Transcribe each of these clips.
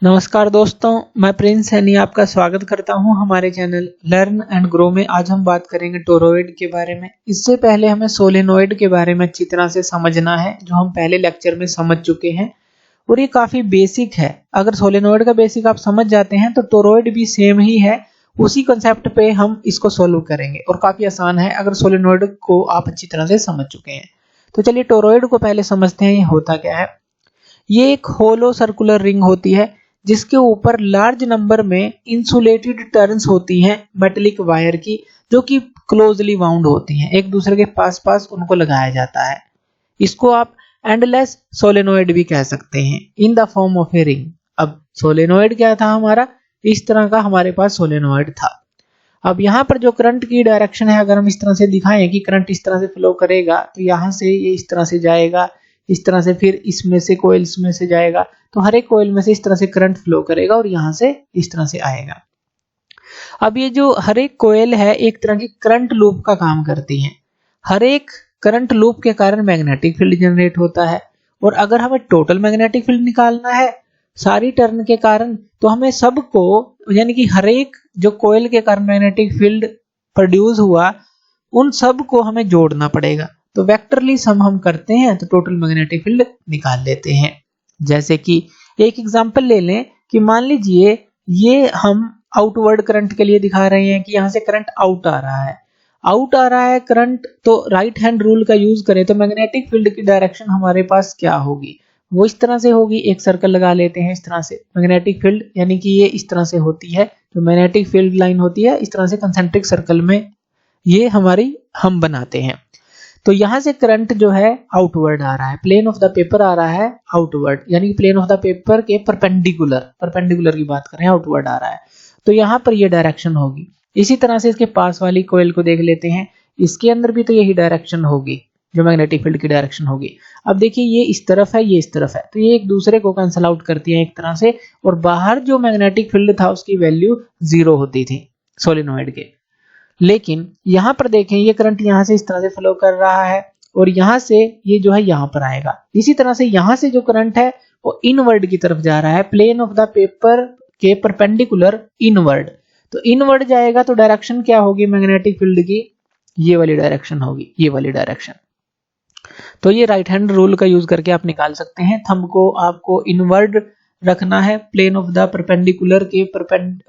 नमस्कार दोस्तों, मैं प्रिंस सैनी आपका स्वागत करता हूं हमारे चैनल लर्न एंड ग्रो में। आज हम बात करेंगे टोरॉइड के बारे में। इससे पहले हमें सोलेनॉइड के बारे में अच्छी तरह से समझना है, जो हम पहले लेक्चर में समझ चुके हैं और ये काफी बेसिक है। अगर सोलेनॉइड का बेसिक आप समझ जाते हैं तो टोरॉइड भी सेम ही है, उसी कंसेप्ट पे हम इसको सोल्व करेंगे और काफी आसान है अगर सोलेनॉइड को आप अच्छी तरह से समझ चुके हैं। तो चलिए टोरॉइड को पहले समझते हैं, ये होता क्या है। ये एक होलो सर्कुलर रिंग होती है जिसके ऊपर लार्ज नंबर में इंसुलेटेड टर्न्स होती हैं मेटेलिक वायर की, जो कि क्लोजली बाउंड होती हैं, एक दूसरे के पास पास उनको लगाया जाता है। इसको आप एंडलेस सोलेनॉइड भी कह सकते हैं in the form of a ring. अब सोलेनॉइड क्या था हमारा, इस तरह का हमारे पास सोलेनॉइड था। अब यहाँ पर जो करंट की डायरेक्शन है, अगर हम इस तरह से दिखाएं कि करंट इस तरह से फ्लो करेगा तो यहाँ से ये इस तरह से जाएगा, इस तरह से फिर इसमें से कोइल्स में से जाएगा, तो हर एक कोइल में से इस तरह से करंट फ्लो करेगा और यहाँ से इस तरह से आएगा। अब ये जो हर एक कोइल है एक तरह की करंट लूप का काम करती है। हर एक करंट लूप के कारण मैग्नेटिक फील्ड जनरेट होता है और अगर हमें टोटल मैग्नेटिक फील्ड निकालना है सारी टर्न के कारण, तो हमें सबको यानी कि हर एक जो कोइल के कारण मैग्नेटिक फील्ड प्रोड्यूस हुआ उन सब को हमें जोड़ना पड़ेगा। तो वेक्टरली सम हम करते हैं तो टोटल मैग्नेटिक फील्ड निकाल लेते हैं। जैसे कि एक एग्जांपल ले लें कि मान लीजिए ये हम आउटवर्ड करंट के लिए दिखा रहे हैं कि यहाँ से करंट आउट आ रहा है करंट, तो राइट हैंड रूल का यूज करें तो मैग्नेटिक फील्ड की डायरेक्शन हमारे पास क्या होगी, वो इस तरह से होगी। एक सर्कल लगा लेते हैं इस तरह से, मैग्नेटिक फील्ड यानी कि ये इस तरह से होती है, तो मैग्नेटिक फील्ड लाइन होती है इस तरह से कंसेंट्रिक सर्कल में, ये हमारी हम बनाते हैं। तो यहाँ से करंट जो है आउटवर्ड आ रहा है, प्लेन ऑफ द पेपर आ रहा है आउटवर्ड, यानी कि प्लेन ऑफ द पेपर के परपेंडिकुलर की बात करें आउटवर्ड आ रहा है, तो यहाँ पर ये डायरेक्शन होगी। इसी तरह से इसके पास वाली कोइल को देख लेते हैं, इसके अंदर भी तो यही डायरेक्शन होगी जो मैग्नेटिक फील्ड की डायरेक्शन होगी। अब देखिए ये इस तरफ है, ये इस तरफ है, तो ये एक दूसरे को कैंसल आउट करती है एक तरह से, और बाहर जो मैग्नेटिक फील्ड था उसकी वैल्यू 0 होती थी सोलेनॉइड के। लेकिन यहाँ पर देखें ये करंट यहाँ से इस तरह से फ्लो कर रहा है और यहाँ से ये जो है यहाँ पर आएगा। इसी तरह से यहाँ से जो करंट है वो इनवर्ड की तरफ जा रहा है, प्लेन ऑफ द पेपर के परपेंडिकुलर इनवर्ड। तो इनवर्ड जाएगा तो डायरेक्शन क्या होगी मैग्नेटिक फील्ड की, ये वाली डायरेक्शन होगी, ये वाली डायरेक्शन। तो ये राइट हैंड रूल का यूज करके आप निकाल सकते हैं। थंब को आपको इनवर्ड रखना है, प्लेन ऑफ द परपेंडिकुलर के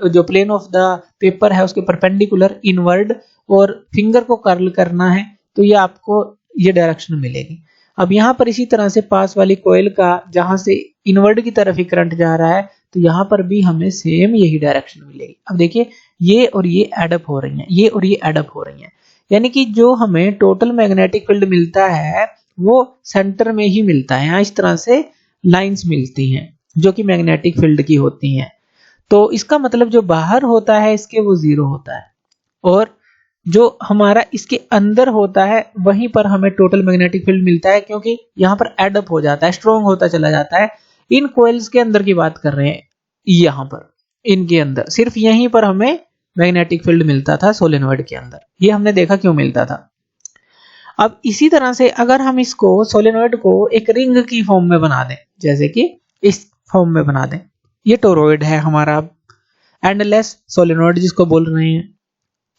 जो प्लेन ऑफ द पेपर है उसके परपेंडिकुलर इनवर्ड, और फिंगर को कर्ल करना है तो ये आपको ये डायरेक्शन मिलेगी। अब यहाँ पर इसी तरह से पास वाली कोइल का जहां से इनवर्ड की तरफ ही करंट जा रहा है तो यहाँ पर भी हमें सेम यही डायरेक्शन मिलेगी। अब देखिए ये और ये एडअप हो रही हैं, ये और ये एडअप हो रही हैं, यानी कि जो हमें टोटल मैग्नेटिक फील्ड मिलता है वो सेंटर में ही मिलता है। यहाँ इस तरह से लाइंस मिलती हैं जो कि मैग्नेटिक फील्ड की होती हैं। तो इसका मतलब जो बाहर होता है इसके वो 0 होता है, और जो हमारा इसके अंदर होता है वहीं पर हमें टोटल मैग्नेटिक फील्ड मिलता है, क्योंकि यहाँ पर एडअप हो जाता है, स्ट्रॉन्ग होता चला जाता है। इन कोइल्स के अंदर की बात कर रहे हैं, यहाँ पर इनके अंदर सिर्फ यहीं पर हमें मैग्नेटिक फील्ड मिलता था सोलेनॉइड के अंदर, ये हमने देखा क्यों मिलता था। अब इसी तरह से अगर हम इसको सोलेनॉइड को एक रिंग की फॉर्म में बना दें, जैसे कि इस फॉर्म में बना दें, ये टोरॉइड है हमारा एंडलेस सोलेनॉइड जिसको बोल रहे हैं।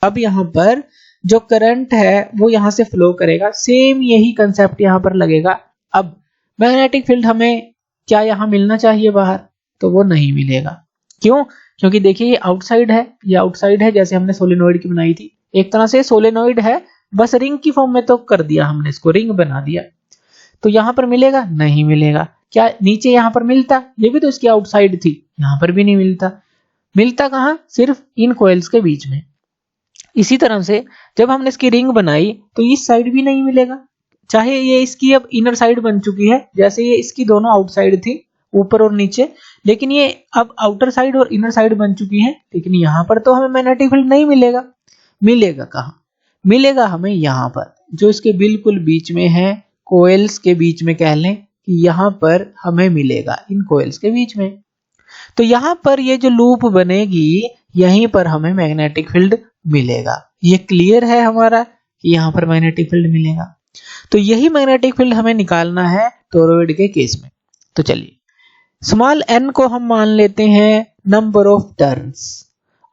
अब यहाँ पर जो करंट है वो यहाँ से फ्लो करेगा, सेम यही कंसेप्ट यहाँ पर लगेगा। अब मैग्नेटिक फील्ड हमें क्या यहाँ मिलना चाहिए बाहर, तो वो नहीं मिलेगा। क्यों? क्योंकि देखिए ये आउटसाइड है, ये आउटसाइड है, जैसे हमने सोलेनॉइड की बनाई थी, एक तरह से सोलेनॉइड है बस रिंग की फॉर्म में तो कर दिया हमने, इसको रिंग बना दिया। तो यहाँ पर मिलेगा? नहीं मिलेगा। क्या नीचे यहाँ पर मिलता? ये भी तो इसकी आउटसाइड थी, यहाँ पर भी नहीं मिलता। मिलता कहाँ? सिर्फ इन कोइल्स के बीच में। इसी तरह से जब हमने इसकी रिंग बनाई तो इस साइड भी नहीं मिलेगा, चाहे ये इसकी अब इनर साइड बन चुकी है, जैसे ये इसकी दोनों आउटसाइड थी ऊपर और नीचे, लेकिन ये अब आउटर साइड और इनर साइड बन चुकी है, लेकिन यहाँ पर तो हमें मैग्नेटिक फील्ड नहीं मिलेगा। मिलेगा कहाँ? मिलेगा हमें यहाँ पर, जो इसके बिल्कुल बीच में है, कोइल्स के बीच में कह लें कि यहाँ पर हमें मिलेगा, इन कोइल्स के बीच में। तो यहाँ पर ये जो लूप बनेगी यहीं पर हमें मैग्नेटिक फील्ड मिलेगा। ये क्लियर है हमारा कि यहाँ पर मैग्नेटिक फील्ड मिलेगा। तो यही मैग्नेटिक फील्ड हमें निकालना है टोरॉइड के केस में। तो चलिए स्मॉल n को हम मान लेते हैं नंबर ऑफ टर्न्स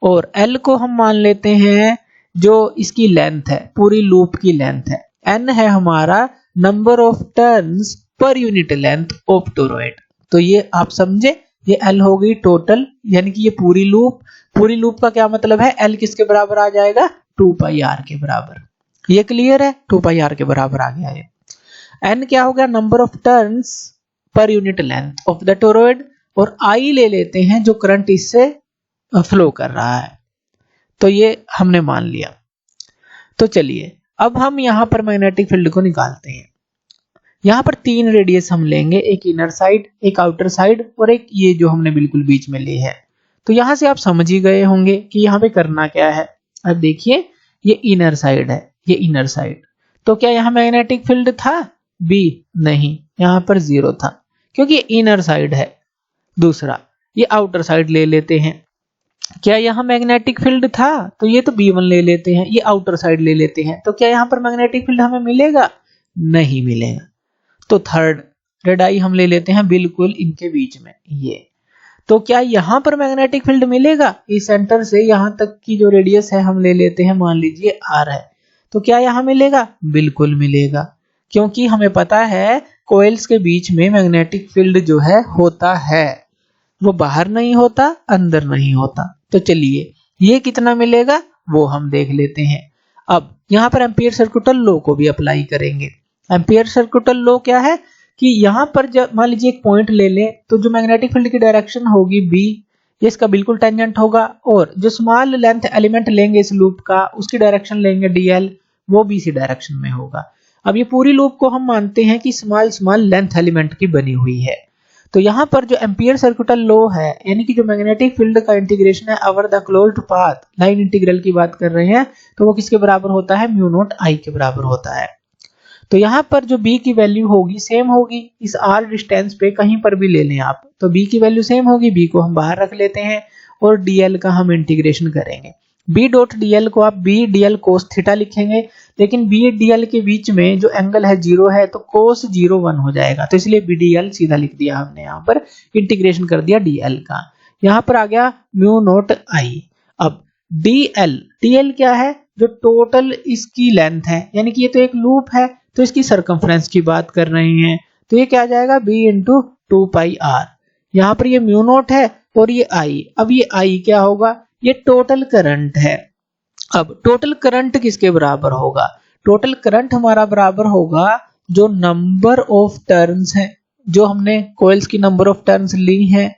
और l को हम मान लेते हैं जो इसकी लेंथ है, पूरी लूप की लेंथ है। n है हमारा number of turns per unit length of toroid. तो ये आप समझे, ये l हो गई टोटल, यानी कि ये पूरी लूप का क्या मतलब है, l किसके बराबर आ जाएगा, 2 पाई r के बराबर। ये क्लियर है, 2 पाई r के बराबर आ गया है। n क्या हो गया, number of turns per unit length of the toroid, और I ले लेते हैं जो करंट इससे फ्लो कर रहा है। तो ये हमने मान लिया। तो चलिए अब हम यहां पर मैग्नेटिक फील्ड को निकालते हैं। यहां पर 3 रेडियस हम लेंगे, एक इनर साइड, एक आउटर साइड और एक ये जो हमने बिल्कुल बीच में ली है। तो यहां से आप समझ ही गए होंगे कि यहां पे करना क्या है। अब देखिए ये इनर साइड है, ये इनर साइड, तो क्या यहां मैग्नेटिक फील्ड था, बी नहीं, यहां पर 0 था क्योंकि ये इनर साइड है। दूसरा ये आउटर साइड ले लेते हैं, क्या यहां मैग्नेटिक फील्ड था, तो ये तो B1 ले लेते हैं, ये आउटर साइड ले लेते हैं, तो क्या यहां पर मैग्नेटिक फील्ड हमें मिलेगा, नहीं मिलेगा। तो थर्ड रेड आई हम ले लेते हैं बिल्कुल इनके बीच में, ये तो क्या यहां पर मैग्नेटिक फील्ड मिलेगा, इस सेंटर से यहां तक की जो रेडियस है हम ले लेते हैं, मान लीजिए r है, तो क्या यहां मिलेगा, बिल्कुल मिलेगा, क्योंकि हमें पता है कॉइल्स के बीच में मैग्नेटिक फील्ड जो है होता है, वो बाहर नहीं होता, अंदर नहीं होता। तो चलिए ये कितना मिलेगा वो हम देख लेते हैं। अब यहां पर एम्पियर सर्कुटल लॉ को भी अप्लाई करेंगे। एम्पियर सर्कुटल लॉ क्या है कि यहां पर जब मान लीजिए एक पॉइंट ले लें, तो जो मैग्नेटिक फील्ड की डायरेक्शन होगी बी, ये इसका बिल्कुल टेंजेंट होगा, और जो स्मॉल लेंथ एलिमेंट लेंगे इस लूप का, उसकी डायरेक्शन लेंगे डीएल, वो भी इसी डायरेक्शन में होगा। अब ये पूरी लूप को हम मानते हैं कि स्मॉल लेंथ एलिमेंट की बनी हुई है। तो यहाँ पर जो एम्पियर सर्कुटल लॉ है, यानी कि जो मैग्नेटिक फील्ड का इंटीग्रेशन है over the closed path, line integral की बात कर रहे हैं, तो वो किसके बराबर होता है, म्यू नॉट आई के बराबर होता है। तो यहाँ पर जो b की वैल्यू होगी सेम होगी इस r डिस्टेंस पे, कहीं पर भी ले लें आप, तो b की वैल्यू सेम होगी, b को हम बाहर रख लेते हैं और dl का हम इंटीग्रेशन करेंगे। b डॉट dl को आप b dl cos थीटा लिखेंगे, लेकिन b dl के बीच में जो एंगल है 0 है, तो cos 0 1 हो जाएगा, तो इसलिए b dl सीधा लिख दिया हमने, यहाँ पर इंटीग्रेशन कर दिया dl का, यहाँ पर आ गया म्यू नॉट आई। अब dl क्या है, जो टोटल इसकी लेंथ है, यानी कि ये तो एक लूप है, तो इसकी सरकमफ्रेंस की बात कर रहे हैं, तो ये क्या आ जाएगा, b इंटू 2 पाई r, यहाँ पर ये म्यू नॉट है और ये i। अब ये i क्या होगा, ये टोटल करंट है। अब टोटल करंट किसके बराबर होगा, टोटल करंट हमारा बराबर होगा जो नंबर ऑफ टर्न्स है, जो हमने कॉइल्स की नंबर ऑफ टर्न्स ली हैं,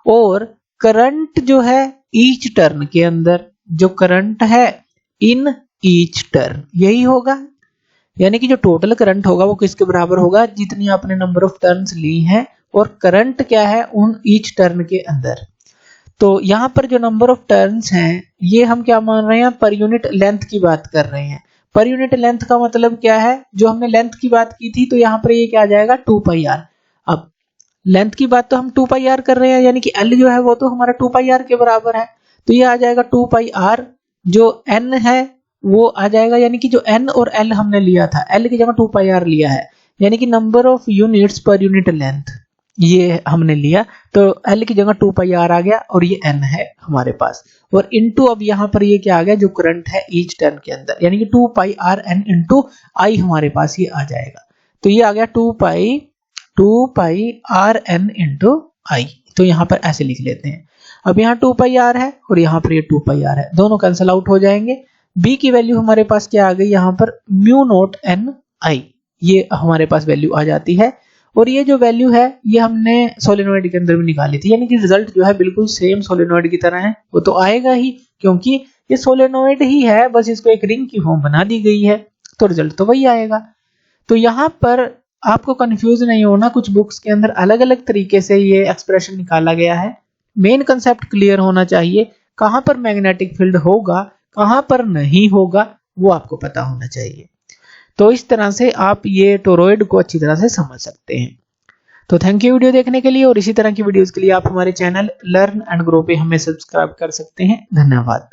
और करंट जो है ईच टर्न के अंदर, जो करंट है इन ईच टर्न, यही होगा। यानी कि जो टोटल करंट होगा वो किसके बराबर होगा, जितनी आपने नंबर ऑफ टर्न्स ली हैं, और करंट क्या है उन ईच टर्न के अंदर। तो यहाँ पर जो नंबर ऑफ टर्न्स हैं, ये हम क्या मान रहे हैं, पर यूनिट लेंथ की बात कर रहे हैं। पर यूनिट लेंथ का मतलब क्या है, जो हमने लेंथ की बात की थी, तो यहाँ पर ये क्या आ जाएगा, 2 पाई आर। अब लेंथ की बात तो हम 2 पाई आर कर रहे हैं, यानी कि एल जो है वो तो हमारा 2 पाई आर के बराबर है, तो ये आ जाएगा 2 पाई आर, जो एन है वो आ जाएगा, यानी कि जो एन और एल हमने लिया था, एल की जगह 2 पाई आर लिया है, यानी कि number of units per unit length ये हमने लिया, तो एल की जगह 2 पाई आर आ गया, और ये एन है हमारे पास, और इनटू अब यहाँ पर ये क्या आ गया, जो करंट है ईच टर्न के अंदर, यानी कि 2 पाई आर एन इंटू आई हमारे पास ये आ जाएगा। तो ये आ गया 2 पाई आर एन इंटू आई। तो यहाँ पर ऐसे लिख लेते हैं। अब यहाँ 2 पाई आर है और यहाँ पर ये 2 पाई आर है, दोनों कैंसिल आउट हो जाएंगे। b की वैल्यू हमारे पास क्या आ गई, यहाँ पर म्यू नॉट एन आई, ये हमारे पास वैल्यू आ जाती है। और ये जो वैल्यू है ये हमने सोलेनोइड के अंदर भी निकाली थी, यानी कि रिजल्ट जो है बिल्कुल सेम सोलेनोइड की तरह है, वो तो आएगा ही, क्योंकि ये सोलेनोइड ही है, बस इसको एक रिंग की फॉर्म बना दी गई है, तो रिजल्ट तो वही आएगा। तो यहाँ पर आपको कंफ्यूज नहीं होना, कुछ बुक्स के अंदर अलग अलग तरीके से ये एक्सप्रेशन निकाला गया है। मेन कंसेप्ट क्लियर होना चाहिए, कहां पर मैग्नेटिक फील्ड होगा कहां पर नहीं होगा वो आपको पता होना चाहिए। तो इस तरह से आप ये टोरॉइड को अच्छी तरह से समझ सकते हैं। तो थैंक यू वीडियो देखने के लिए, और इसी तरह की वीडियोस के लिए आप हमारे चैनल लर्न एंड ग्रो पे हमें सब्सक्राइब कर सकते हैं। धन्यवाद।